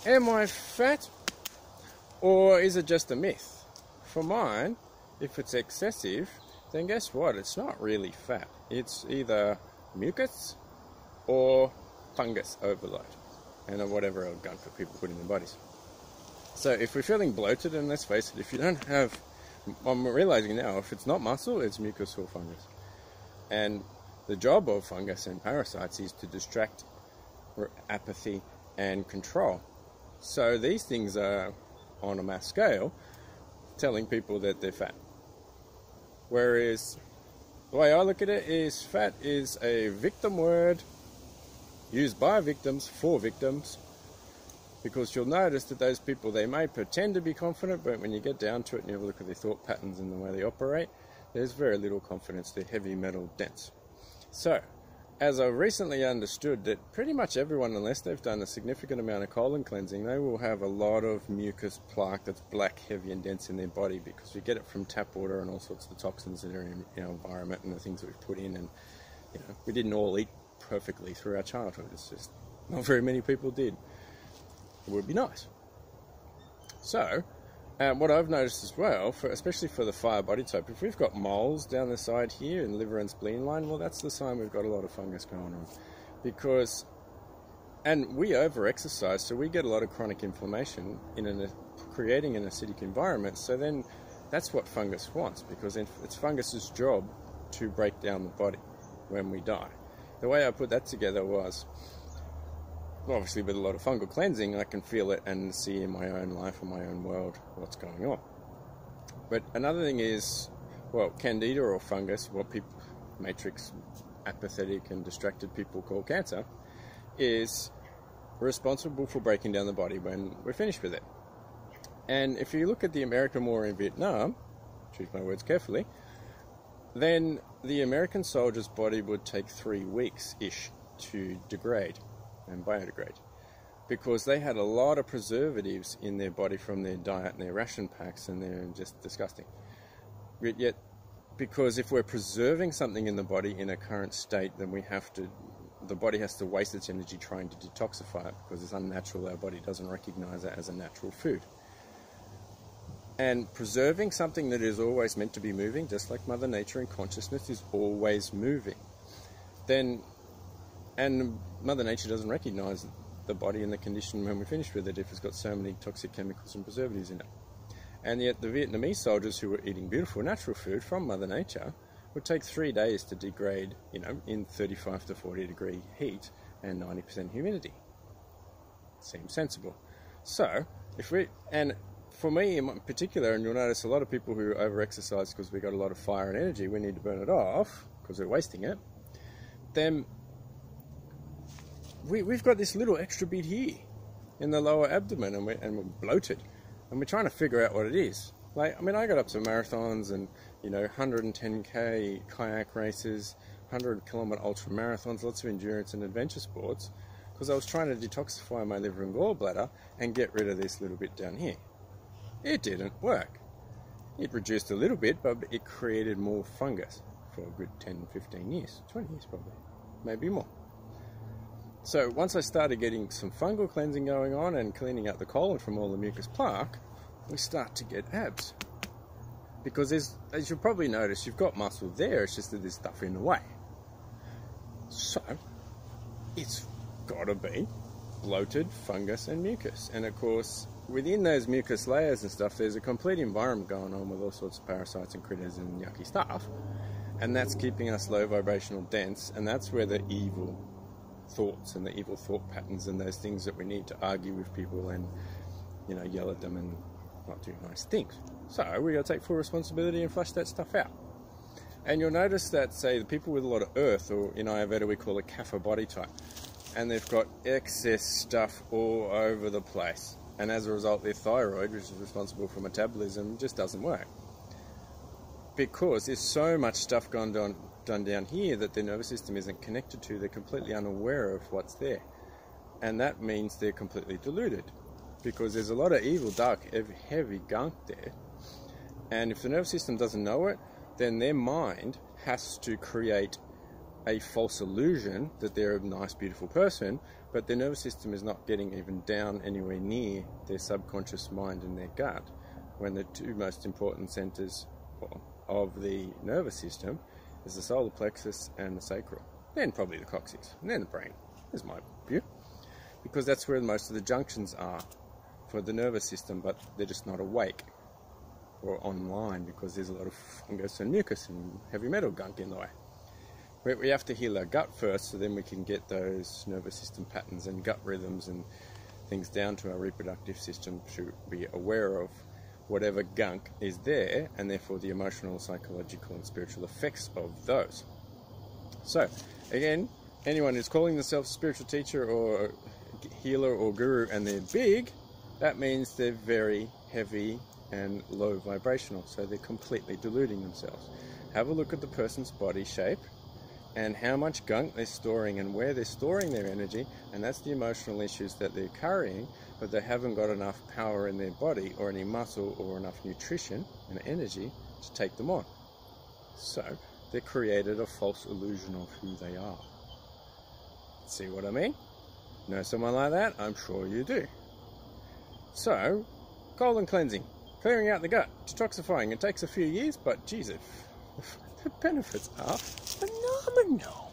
am I fat, or is it just a myth? For mine, if it's excessive, then guess what? It's not really fat. It's either mucus or fungus overload, and whatever else gunk that people put in their bodies. So if we're feeling bloated, and let's face it, if you don't have, I'm realizing now, if it's not muscle, it's mucus or fungus. And the job of fungus and parasites is to distract, apathy, and control. So these things are, on a mass scale, telling people that they're fat. Whereas the way I look at it is, fat is a victim word used by victims for victims, because you'll notice that those people, they may pretend to be confident, but when you get down to it and you have a look at their thought patterns and the way they operate, there's very little confidence. They're heavy metal dense. So, as I've recently understood, that pretty much everyone, unless they've done a significant amount of colon cleansing, they will have a lot of mucus plaque that's black, heavy and dense in their body, because we get it from tap water and all sorts of the toxins that are in our environment and the things that we've put in. And we didn't all eat perfectly through our childhood. It's just not very many people did. It would be nice. So, what I've noticed as well, especially for the fire body type, if we've got moles down the side here in liver and spleen line, well, that's the sign we've got a lot of fungus going on. And we over-exercise, so we get a lot of chronic inflammation in creating an acidic environment. So then that's what fungus wants, because it's fungus's job to break down the body when we die. The way I put that together was, obviously with a lot of fungal cleansing, I can feel it and see in my own life and my own world what's going on. But another thing is, well, candida or fungus, what people, matrix, apathetic and distracted people call cancer, is responsible for breaking down the body when we're finished with it. And if you look at the American War in Vietnam, choose my words carefully, then the American soldier's body would take 3 weeks-ish to degrade and biodegrade, because they had a lot of preservatives in their body from their diet and their ration packs, and they're just disgusting. But yet, because if we're preserving something in the body in a current state, then the body has to waste its energy trying to detoxify it, because it's unnatural. Our body doesn't recognize it as a natural food. And preserving something that is always meant to be moving, just like Mother Nature and consciousness is always moving, and Mother Nature doesn't recognize the body and the condition when we're finished with it if it's got so many toxic chemicals and preservatives in it. And yet the Vietnamese soldiers who were eating beautiful natural food from Mother Nature would take 3 days to degrade, in 35 to 40 degree heat and 90% humidity. Seems sensible. So, and for me in particular, and you'll notice a lot of people who over-exercise because we've got a lot of fire and energy, we need to burn it off because we're wasting it, then we've got this little extra bit here in the lower abdomen, and we're bloated, and we're trying to figure out what it is. I got up to marathons and 110k kayak races, 100-kilometer ultra marathons, lots of endurance and adventure sports, because I was trying to detoxify my liver and gallbladder and get rid of this little bit down here. It didn't work. It reduced a little bit, but it created more fungus for a good 10, 15 years, 20 years probably, maybe more. So once I started getting some fungal cleansing going on and cleaning out the colon from all the mucus plaque, we start to get abs. Because as you'll probably notice, you've got muscle there, it's just that there's stuff in the way. So, it's got to be bloated, fungus and mucus. And of course, within those mucus layers and stuff, there's a complete environment going on with all sorts of parasites and critters and yucky stuff. And that's keeping us low vibrational dense, and that's where the evil thoughts and the evil thought patterns and those things that we need to argue with people and yell at them and not do nice things. So we got to take full responsibility and flush that stuff out. And you'll notice that, say, the people with a lot of earth, or in Ayurveda we call it kapha body type, and they've got excess stuff all over the place, and as a result their thyroid, which is responsible for metabolism, just doesn't work, because there's so much stuff done down here that their nervous system isn't connected to. They're completely unaware of what's there, and that means they're completely deluded, because there's a lot of evil, dark, heavy gunk there, and if the nervous system doesn't know it, then their mind has to create a false illusion that they're a nice, beautiful person, but their nervous system is not getting even down anywhere near their subconscious mind and their gut, when the two most important centers of the nervous system is the solar plexus and the sacral. Then probably the coccyx, and then the brain, is my view. Because that's where most of the junctions are for the nervous system, but they're just not awake or online because there's a lot of fungus and mucus and heavy metal gunk in the way. We have to heal our gut first, so then we can get those nervous system patterns and gut rhythms and things down to our reproductive system to be aware of whatever gunk is there, and therefore the emotional, psychological and spiritual effects of those. So, again, anyone who's calling themselves spiritual teacher or healer or guru and they're big, that means they're very heavy and low vibrational, so they're completely deluding themselves. Have a look at the person's body shape and how much gunk they're storing and where they're storing their energy, and that's the emotional issues that they're carrying, but they haven't got enough power in their body or any muscle or enough nutrition and energy to take them on. So they created a false illusion of who they are. See what I mean? Know someone like that? I'm sure you do. So, colon cleansing, clearing out the gut, detoxifying. It takes a few years, but geez, the benefits are phenomenal.